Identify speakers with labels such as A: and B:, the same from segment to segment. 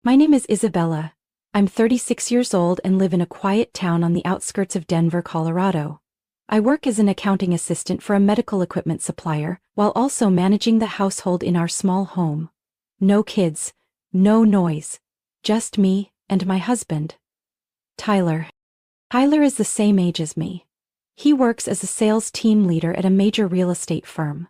A: My name is Isabella. I'm 36 years old and live in a quiet town on the outskirts of Denver, Colorado. I work as an accounting assistant for a medical equipment supplier while also managing the household in our small home. No kids, no noise, just me and my husband, Tyler. Tyler is the same age as me. He works as a sales team leader at a major real estate firm.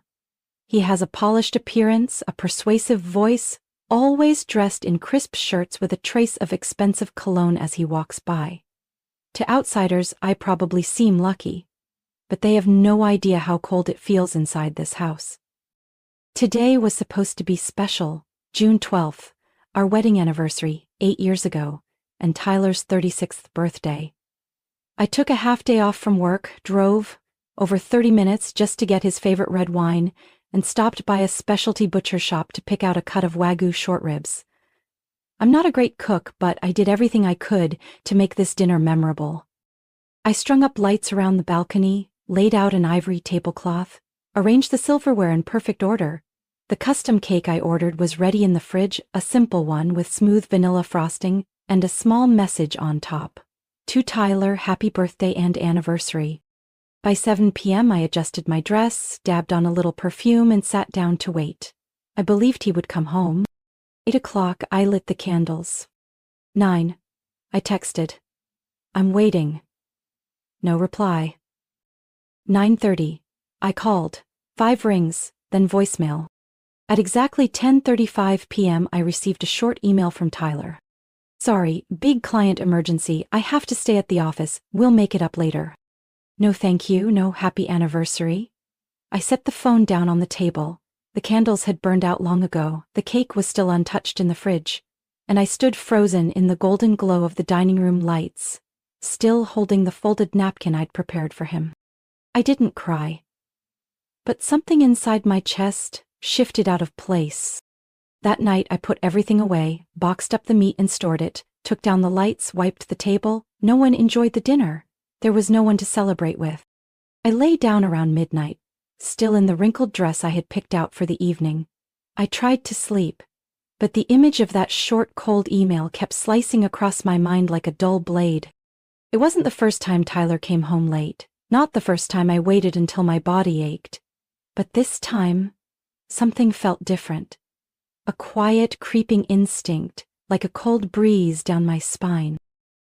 A: He has a polished appearance, a persuasive voice, always dressed in crisp shirts with a trace of expensive cologne as he walks by. To outsiders, I probably seem lucky, but they have no idea how cold it feels inside this house. Today was supposed to be special, June 12th, our wedding anniversary, 8 years ago, and Tyler's 36th birthday. I took a half day off from work, drove over 30 minutes just to get his favorite red wine, and stopped by a specialty butcher shop to pick out a cut of Wagyu short ribs. I'm not a great cook, but I did everything I could to make this dinner memorable. I strung up lights around the balcony, laid out an ivory tablecloth, arranged the silverware in perfect order. The custom cake I ordered was ready in the fridge, a simple one with smooth vanilla frosting and a small message on top. To Tyler, happy birthday and anniversary. By 7 p.m. I adjusted my dress, dabbed on a little perfume, and sat down to wait. I believed he would come home. 8 o'clock, I lit the candles. 9. I texted. I'm waiting. No reply. 9:30. I called. 5 rings, then voicemail. At exactly 10:35 p.m. I received a short email from Tyler. Sorry, big client emergency, I have to stay at the office, we'll make it up later. No thank you, no happy anniversary. I set the phone down on the table. The candles had burned out long ago, the cake was still untouched in the fridge, and I stood frozen in the golden glow of the dining room lights, still holding the folded napkin I'd prepared for him. I didn't cry, but something inside my chest shifted out of place. That night I put everything away, boxed up the meat and stored it, took down the lights, wiped the table. No one enjoyed the dinner. There was no one to celebrate with. I lay down around midnight, still in the wrinkled dress I had picked out for the evening. I tried to sleep, but the image of that short, cold email kept slicing across my mind like a dull blade. It wasn't the first time Tyler came home late, not the first time I waited until my body ached. But this time, something felt different. A quiet, creeping instinct, like a cold breeze down my spine.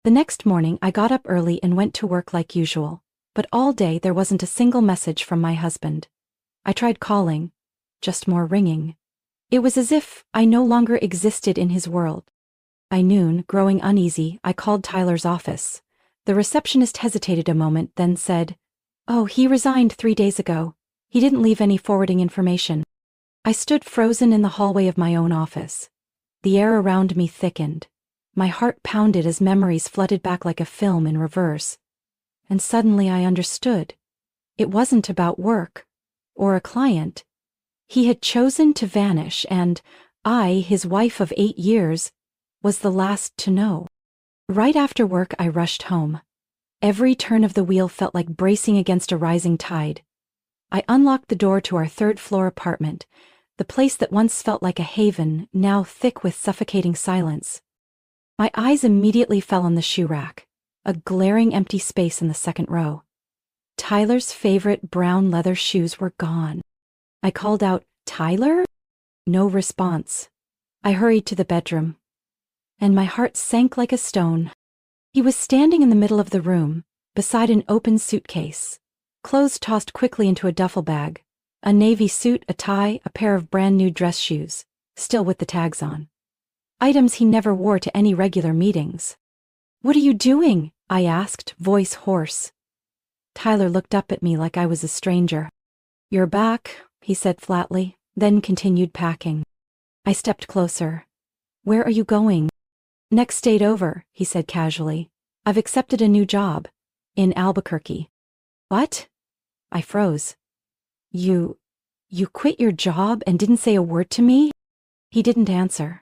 A: The next morning I got up early and went to work like usual, but all day there wasn't a single message from my husband. I tried calling, just more ringing. It was as if I no longer existed in his world. By noon, growing uneasy, I called Tyler's office. The receptionist hesitated a moment, then said, "Oh, he resigned 3 days ago. He didn't leave any forwarding information." I stood frozen in the hallway of my own office. The air around me thickened. My heart pounded as memories flooded back like a film in reverse. And suddenly I understood. It wasn't about work or a client. He had chosen to vanish, and I, his wife of 8 years, was the last to know. Right after work, I rushed home. Every turn of the wheel felt like bracing against a rising tide. I unlocked the door to our 3rd-floor apartment, the place that once felt like a haven, now thick with suffocating silence. My eyes immediately fell on the shoe rack, a glaring empty space in the 2nd row. Tyler's favorite brown leather shoes were gone. I called out, "Tyler?" No response. I hurried to the bedroom, and my heart sank like a stone. He was standing in the middle of the room, beside an open suitcase, clothes tossed quickly into a duffel bag, a navy suit, a tie, a pair of brand new dress shoes, still with the tags on. Items he never wore to any regular meetings. "What are you doing?" I asked, voice hoarse. Tyler looked up at me like I was a stranger. "You're back," he said flatly, then continued packing. I stepped closer. "Where are you going?" "Next state over," he said casually. "I've accepted a new job. In Albuquerque." "What?" I froze. You quit your job and didn't say a word to me?" He didn't answer.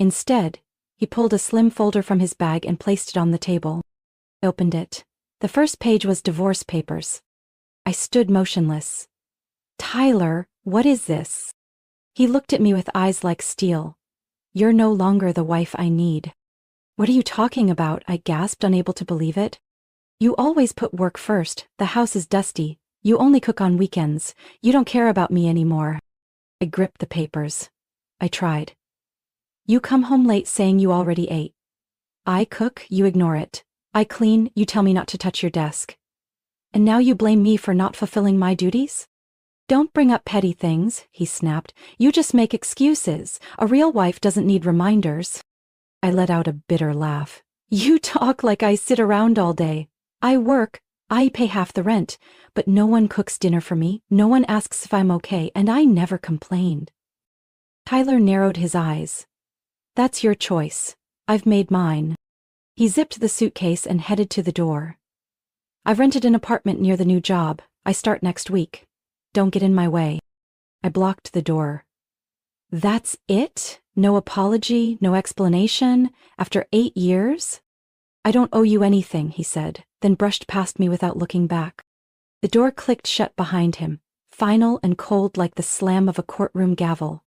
A: Instead, he pulled a slim folder from his bag and placed it on the table. I opened it. The first page was divorce papers. I stood motionless. "Tyler, what is this?" He looked at me with eyes like steel. You're no longer the wife I need." "What are you talking about?" I gasped, unable to believe it. "You always put work first. The house is dusty. You only cook on weekends. You don't care about me anymore." I gripped the papers. I tried. "You come home late saying you already ate. I cook, you ignore it. I clean, you tell me not to touch your desk. And now you blame me for not fulfilling my duties?" "Don't bring up petty things," he snapped. "You just make excuses. A real wife doesn't need reminders." I let out a bitter laugh. "You talk like I sit around all day. I work, I pay half the rent, but no one cooks dinner for me, no one asks if I'm okay, and I never complained." Tyler narrowed his eyes. "That's your choice. I've made mine." He zipped the suitcase and headed to the door. "I've rented an apartment near the new job. I start next week. Don't get in my way." I blocked the door. "That's it? No apology, no explanation? After 8 years? "I don't owe you anything," he said, then brushed past me without looking back. The door clicked shut behind him, final and cold like the slam of a courtroom gavel.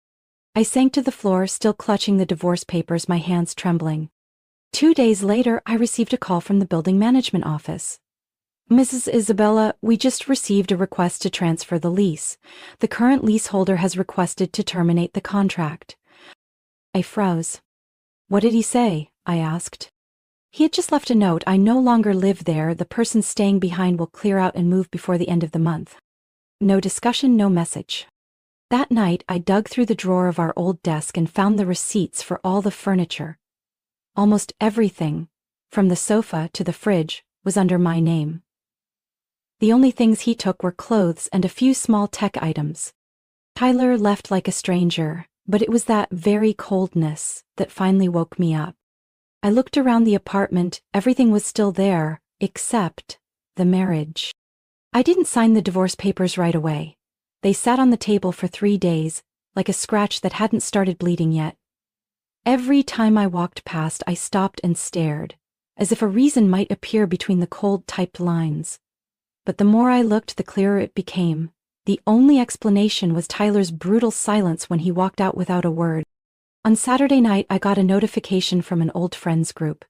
A: I sank to the floor, still clutching the divorce papers, my hands trembling. 2 days later, I received a call from the building management office. "Mrs. Isabella, we just received a request to transfer the lease. The current leaseholder has requested to terminate the contract." I froze. "What did he say?" I asked. "He had just left a note. I no longer live there. The person staying behind will clear out and move before the end of the month." No discussion, no message. That night, I dug through the drawer of our old desk and found the receipts for all the furniture. Almost everything, from the sofa to the fridge, was under my name. The only things he took were clothes and a few small tech items. Tyler left like a stranger, but it was that very coldness that finally woke me up. I looked around the apartment. Everything was still there, except the marriage. I didn't sign the divorce papers right away. They sat on the table for 3 days, like a scratch that hadn't started bleeding yet. Every time I walked past, I stopped and stared, as if a reason might appear between the cold typed lines. But the more I looked, the clearer it became. The only explanation was Tyler's brutal silence when he walked out without a word. On Saturday night, I got a notification from an old friends group.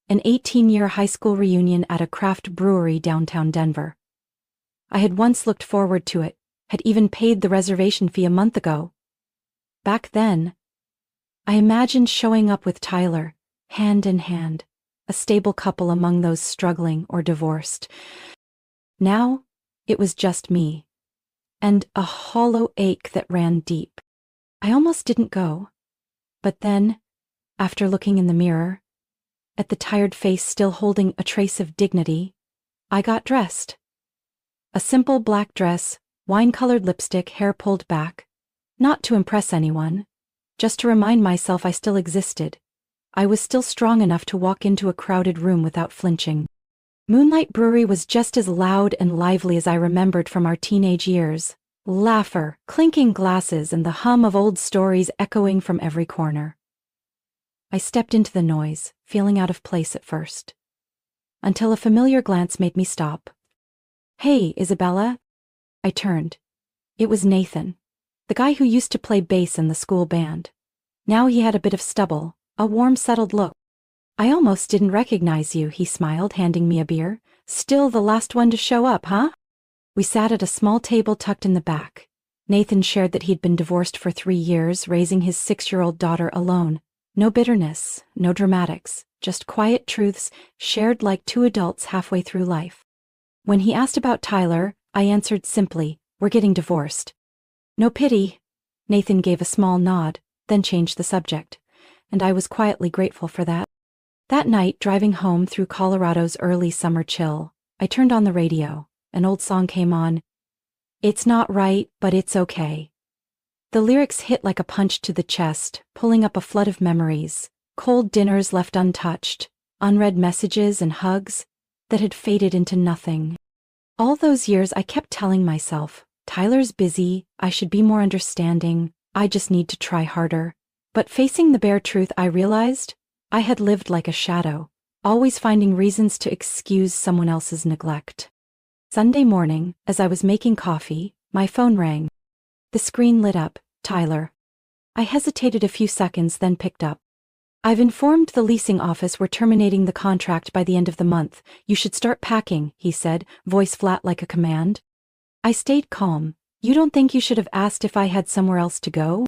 A: An 18-year high school reunion at a craft brewery downtown Denver. I had once looked forward to it, had even paid the reservation fee a month ago. Back then, I imagined showing up with Tyler, hand in hand, a stable couple among those struggling or divorced. Now, it was just me, and a hollow ache that ran deep. I almost didn't go. But then, after looking in the mirror, at the tired face still holding a trace of dignity, I got dressed. A simple black dress, wine-colored lipstick, hair pulled back. Not to impress anyone, just to remind myself I still existed. I was still strong enough to walk into a crowded room without flinching. Moonlight Brewery was just as loud and lively as I remembered from our teenage years. Laughter, clinking glasses, and the hum of old stories echoing from every corner. I stepped into the noise, feeling out of place at first, until a familiar glance made me stop. "Hey, Isabella." I turned. It was Nathan, the guy who used to play bass in the school band. Now he had a bit of stubble, a warm, settled look. "I almost didn't recognize you," he smiled, handing me a beer. "Still the last one to show up, huh?" We sat at a small table tucked in the back. Nathan shared that he'd been divorced for 3 years, raising his 6-year-old daughter alone. No bitterness, no dramatics, just quiet truths shared like 2 adults halfway through life. When he asked about Tyler, I answered simply, "We're getting divorced." "No pity." Nathan gave a small nod, then changed the subject, and I was quietly grateful for that. That night, driving home through Colorado's early summer chill, I turned on the radio. An old song came on. "It's not right, but it's okay." The lyrics hit like a punch to the chest, pulling up a flood of memories. Cold dinners left untouched, unread messages and hugs that had faded into nothing. All those years I kept telling myself, Tyler's busy, I should be more understanding, I just need to try harder. But facing the bare truth, I realized I had lived like a shadow, always finding reasons to excuse someone else's neglect. Sunday morning, as I was making coffee, my phone rang. The screen lit up. "Tyler." I hesitated a few seconds, then picked up. I've informed the leasing office we're terminating the contract by the end of the month. You should start packing, he said, voice flat like a command. I stayed calm. You don't think you should have asked if I had somewhere else to go?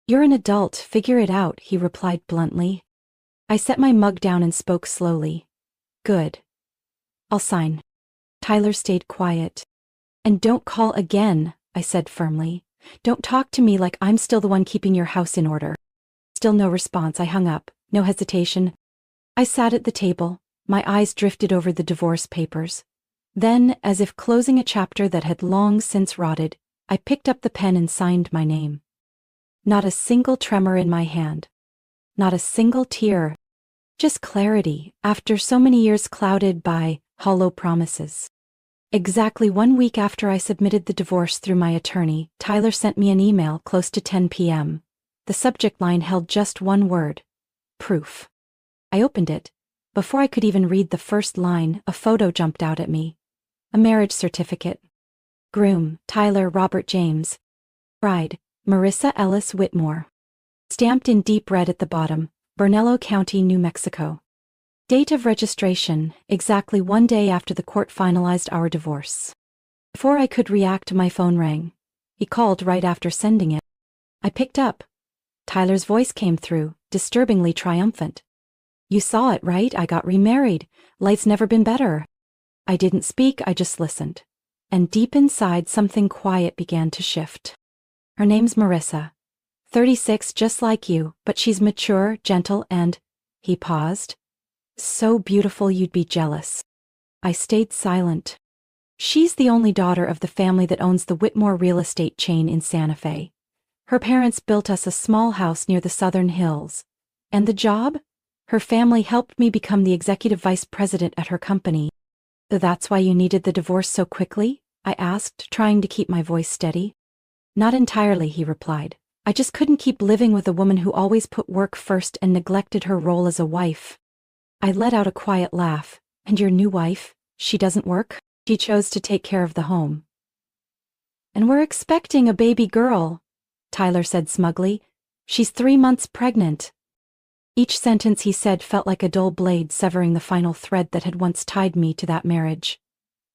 A: You're an adult, figure it out, he replied bluntly. I set my mug down and spoke slowly. Good. I'll sign. Tyler stayed quiet. And don't call again, I said firmly. Don't talk to me like I'm still the one keeping your house in order. Still no response. I hung up, no hesitation. I sat at the table, my eyes drifted over the divorce papers. Then, as if closing a chapter that had long since rotted, I picked up the pen and signed my name. Not a single tremor in my hand. Not a single tear. Just clarity, after so many years clouded by hollow promises. Exactly 1 week after I submitted the divorce through my attorney, Tyler sent me an email close to 10 p.m. The subject line held just one word. Proof. I opened it. Before I could even read the first line, a photo jumped out at me. A marriage certificate. Groom, Tyler Robert James. Bride, Marissa Ellis Whitmore. Stamped in deep red at the bottom, Bernalillo County, New Mexico. Date of registration, exactly 1 day after the court finalized our divorce. Before I could react, my phone rang. He called right after sending it. I picked up. Tyler's voice came through, disturbingly triumphant. You saw it, right? I got remarried. Life's never been better. I didn't speak, I just listened. And deep inside, something quiet began to shift. Her name's Marissa. 36, just like you, but she's mature, gentle, and... He paused. So beautiful you'd be jealous. I stayed silent. She's the only daughter of the family that owns the Whitmore real estate chain in Santa Fe. Her parents built us a small house near the Southern Hills. And the job? Her family helped me become the executive vice president at her company. So that's why you needed the divorce so quickly? I asked, trying to keep my voice steady. Not entirely, he replied. I just couldn't keep living with a woman who always put work first and neglected her role as a wife. I let out a quiet laugh. And your new wife? She doesn't work? She chose to take care of the home. And we're expecting a baby girl, Tyler said smugly. She's 3 months pregnant. Each sentence he said felt like a dull blade severing the final thread that had once tied me to that marriage.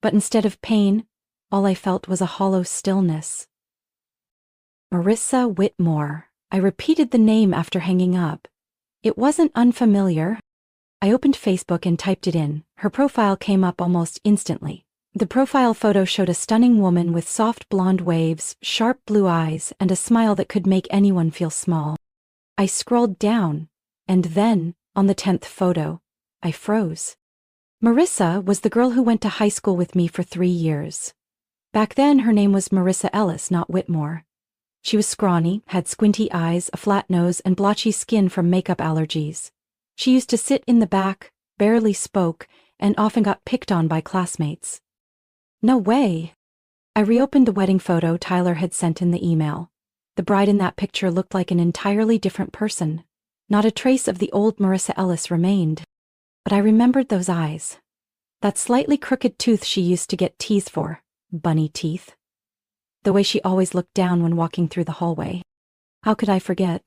A: But instead of pain, all I felt was a hollow stillness. Marissa Whitmore. I repeated the name after hanging up. It wasn't unfamiliar. I opened Facebook and typed it in. Her profile came up almost instantly. The profile photo showed a stunning woman with soft blonde waves, sharp blue eyes, and a smile that could make anyone feel small. I scrolled down, and then, on the 10th photo, I froze. Marissa was the girl who went to high school with me for 3 years. Back then, her name was Marissa Ellis, not Whitmore. She was scrawny, had squinty eyes, a flat nose, and blotchy skin from makeup allergies. She used to sit in the back, barely spoke, and often got picked on by classmates. No way. I reopened the wedding photo Tyler had sent in the email. The bride in that picture looked like an entirely different person. Not a trace of the old Marissa Ellis remained. But I remembered those eyes. That slightly crooked tooth she used to get teased for, bunny teeth. The way she always looked down when walking through the hallway. How could I forget?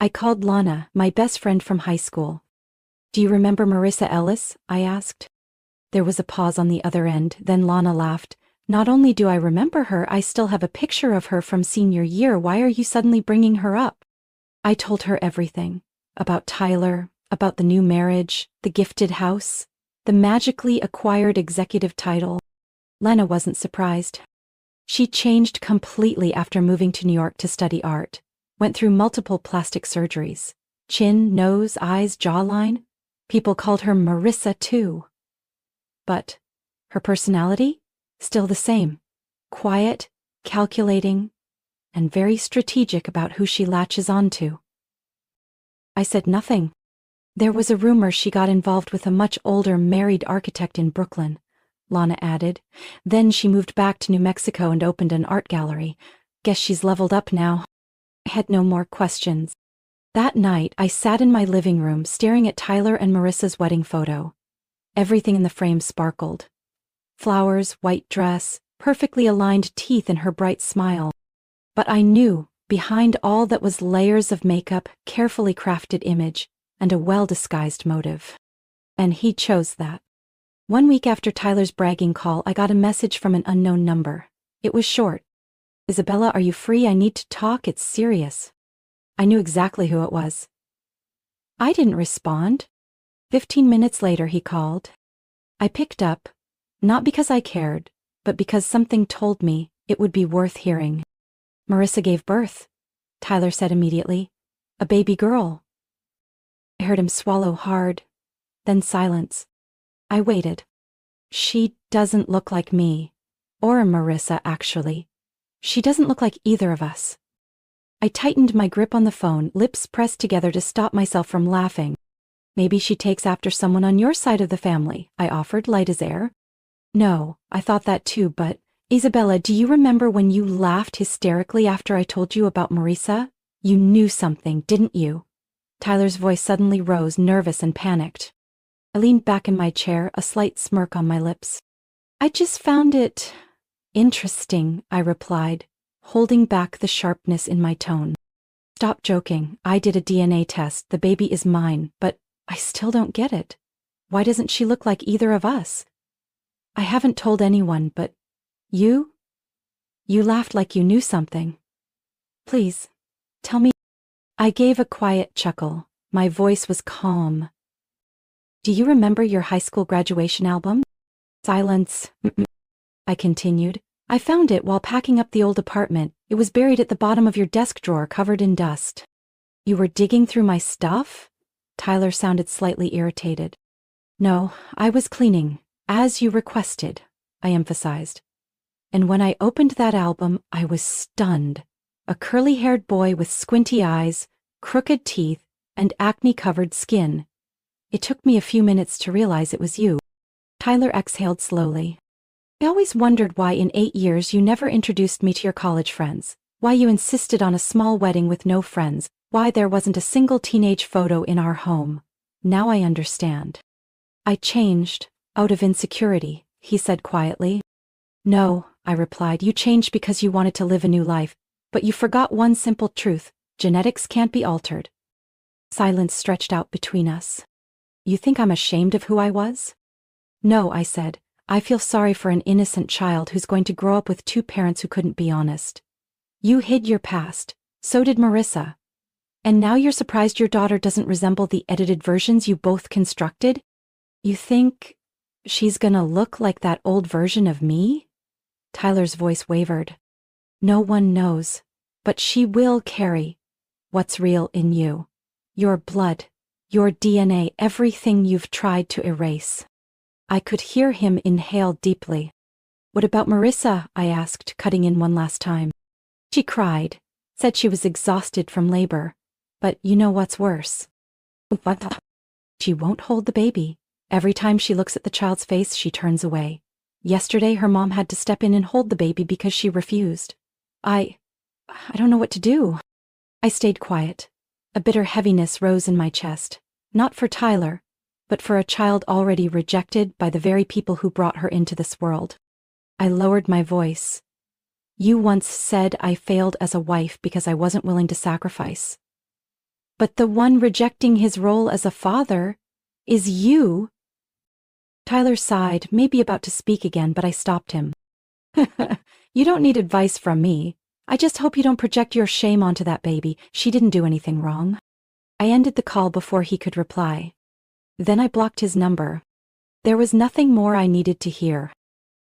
A: I called Lana, my best friend from high school. Do you remember Marissa Ellis? I asked. There was a pause on the other end, then Lana laughed. Not only do I remember her, I still have a picture of her from senior year. Why are you suddenly bringing her up? I told her everything. About Tyler, about the new marriage, the gifted house, the magically acquired executive title. Lena wasn't surprised. She changed completely after moving to New York to study art. Went through multiple plastic surgeries. Chin, nose, eyes, jawline. People called her Marissa too. But her personality? Still the same. Quiet, calculating, and very strategic about who she latches onto. I said nothing. There was a rumor she got involved with a much older married architect in Brooklyn, Lana added. Then she moved back to New Mexico and opened an art gallery. Guess she's leveled up now. I had no more questions. That night, I sat in my living room staring at Tyler and Marissa's wedding photo. Everything in the frame sparkled. Flowers, white dress, perfectly aligned teeth, and her bright smile. But I knew behind all that was layers of makeup, carefully crafted image, and a well-disguised motive. And he chose that. 1 week after Tyler's bragging call, I got a message from an unknown number. It was short. "Isabella, are you free? I need to talk. It's serious." I knew exactly who it was. I didn't respond. 15 minutes later, he called. I picked up, not because I cared, but because something told me it would be worth hearing. "Marissa gave birth," Tyler said immediately. "A baby girl." I heard him swallow hard, then silence. I waited. "She doesn't look like me. Or Marissa, actually. She doesn't look like either of us." I tightened my grip on the phone, lips pressed together to stop myself from laughing. "Maybe she takes after someone on your side of the family," I offered, light as air. "No, I thought that too, but Isabella, do you remember when you laughed hysterically after I told you about Marissa? You knew something, didn't you?" Tyler's voice suddenly rose, nervous and panicked. I leaned back in my chair, a slight smirk on my lips. "I just found it interesting," I replied, holding back the sharpness in my tone. "Stop joking. I did a DNA test. The baby is mine, but I still don't get it. Why doesn't she look like either of us?" "I haven't told anyone, but you laughed like you knew something. Please, tell me." I gave a quiet chuckle. My voice was calm. "Do you remember your high school graduation album?" Silence. I continued. "I found it while packing up the old apartment. It was buried at the bottom of your desk drawer, covered in dust." "You were digging through my stuff?" Tyler sounded slightly irritated. "No, I was cleaning, as you requested," I emphasized. "And when I opened that album, I was stunned. A curly-haired boy with squinty eyes, crooked teeth, and acne-covered skin. It took me a few minutes to realize it was you." Tyler exhaled slowly. "I always wondered why in 8 years you never introduced me to your college friends, why you insisted on a small wedding with no friends, why there wasn't a single teenage photo in our home. Now I understand." "I changed, out of insecurity," he said quietly. "No," I replied, "you changed because you wanted to live a new life, but you forgot one simple truth: genetics can't be altered." Silence stretched out between us. "You think I'm ashamed of who I was?" "No," I said. "I feel sorry for an innocent child who's going to grow up with 2 parents who couldn't be honest. You hid your past. So did Marissa. And now you're surprised your daughter doesn't resemble the edited versions you both constructed? You think she's gonna look like that old version of me?" Tyler's voice wavered. "No one knows, but she will carry what's real in you. Your blood, your DNA, everything you've tried to erase." I could hear him inhale deeply. "What about Marissa?" I asked, cutting in one last time. "She cried, said she was exhausted from labor. But you know what's worse? What? She won't hold the baby. Every time she looks at the child's face, she turns away. Yesterday, her mom had to step in and hold the baby because she refused. I don't know what to do." I stayed quiet. A bitter heaviness rose in my chest, not for Tyler, but for a child already rejected by the very people who brought her into this world. I lowered my voice. "You once said I failed as a wife because I wasn't willing to sacrifice. But the one rejecting his role as a father is you." Tyler sighed, maybe about to speak again, but I stopped him. "You don't need advice from me. I just hope you don't project your shame onto that baby. She didn't do anything wrong." I ended the call before he could reply. Then I blocked his number. There was nothing more I needed to hear.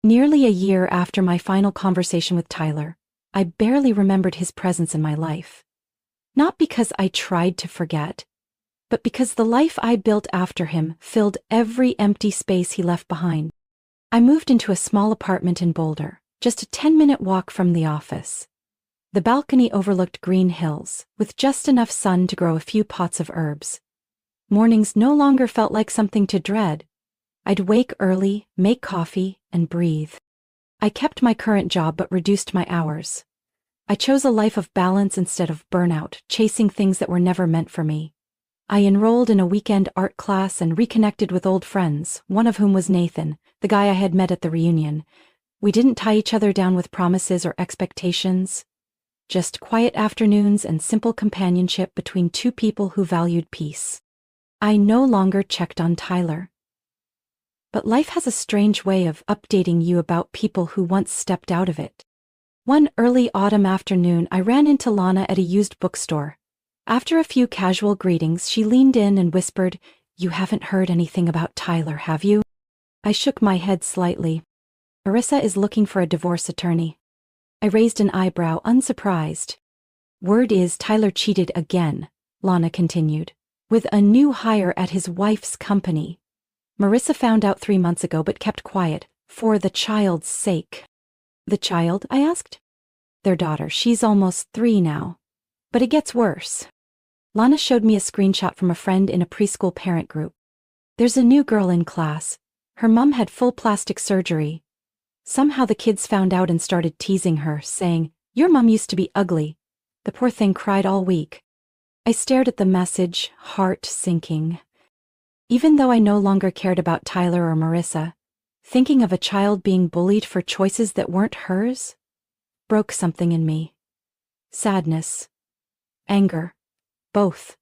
A: Nearly a year after my final conversation with Tyler, I barely remembered his presence in my life. Not because I tried to forget, but because the life I built after him filled every empty space he left behind. I moved into a small apartment in Boulder, just a 10-minute walk from the office. The balcony overlooked green hills, with just enough sun to grow a few pots of herbs. Mornings no longer felt like something to dread. I'd wake early, make coffee, and breathe. I kept my current job but reduced my hours. I chose a life of balance instead of burnout, chasing things that were never meant for me. I enrolled in a weekend art class and reconnected with old friends, one of whom was Nathan, the guy I had met at the reunion. We didn't tie each other down with promises or expectations. just quiet afternoons and simple companionship between two people who valued peace. I no longer checked on Tyler. But life has a strange way of updating you about people who once stepped out of it. One early autumn afternoon, I ran into Lana at a used bookstore. After a few casual greetings, she leaned in and whispered, "You haven't heard anything about Tyler, have you?" I shook my head slightly. "Marissa is looking for a divorce attorney." I raised an eyebrow, unsurprised. "Word is Tyler cheated again," Lana continued, "with a new hire at his wife's company. Marissa found out 3 months ago but kept quiet, for the child's sake." "The child?" I asked. "Their daughter. She's almost 3 now. But it gets worse." Lana showed me a screenshot from a friend in a preschool parent group. "There's a new girl in class. Her mom had full plastic surgery. Somehow the kids found out and started teasing her, saying, 'Your mom used to be ugly.' The poor thing cried all week." I stared at the message, heart sinking. Even though I no longer cared about Tyler or Marissa, thinking of a child being bullied for choices that weren't hers broke something in me. Sadness. Anger. Both.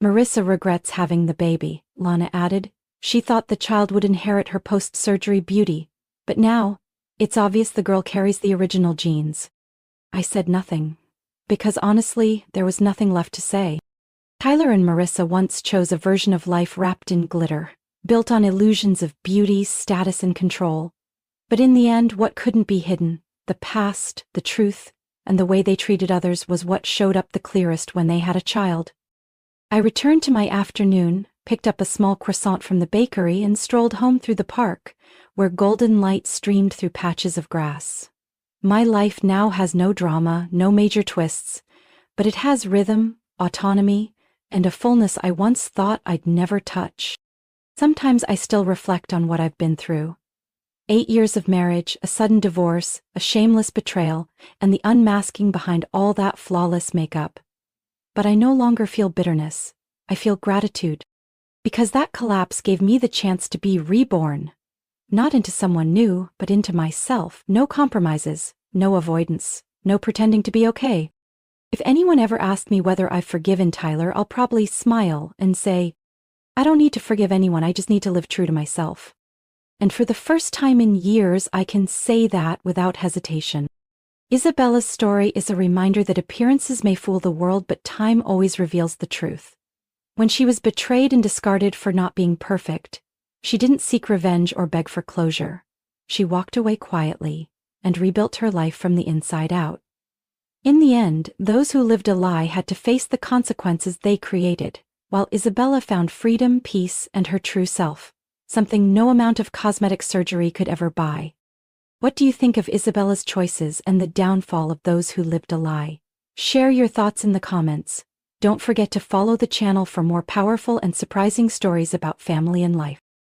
A: "Marissa regrets having the baby," Lana added. "She thought the child would inherit her post-surgery beauty, but now, it's obvious the girl carries the original genes." I said nothing, because honestly, there was nothing left to say. Tyler and Marissa once chose a version of life wrapped in glitter, built on illusions of beauty, status, and control. But in the end, what couldn't be hidden, the past, the truth, and the way they treated others was what showed up the clearest when they had a child. I returned to my afternoon, picked up a small croissant from the bakery, and strolled home through the park, where golden light streamed through patches of grass. My life now has no drama, no major twists, but it has rhythm, autonomy, and a fullness I once thought I'd never touch. Sometimes I still reflect on what I've been through. 8 years of marriage, a sudden divorce, a shameless betrayal, and the unmasking behind all that flawless makeup. But I no longer feel bitterness. I feel gratitude. Because that collapse gave me the chance to be reborn. Not into someone new, but into myself. No compromises, no avoidance, no pretending to be okay. If anyone ever asked me whether I've forgiven Tyler, I'll probably smile and say, "I don't need to forgive anyone, I just need to live true to myself." And for the first time in years, I can say that without hesitation. Isabella's story is a reminder that appearances may fool the world, but time always reveals the truth. When she was betrayed and discarded for not being perfect, she didn't seek revenge or beg for closure. She walked away quietly and rebuilt her life from the inside out. In the end, those who lived a lie had to face the consequences they created, while Isabella found freedom, peace, and her true self, something no amount of cosmetic surgery could ever buy. What do you think of Isabella's choices and the downfall of those who lived a lie? Share your thoughts in the comments. Don't forget to follow the channel for more powerful and surprising stories about family and life.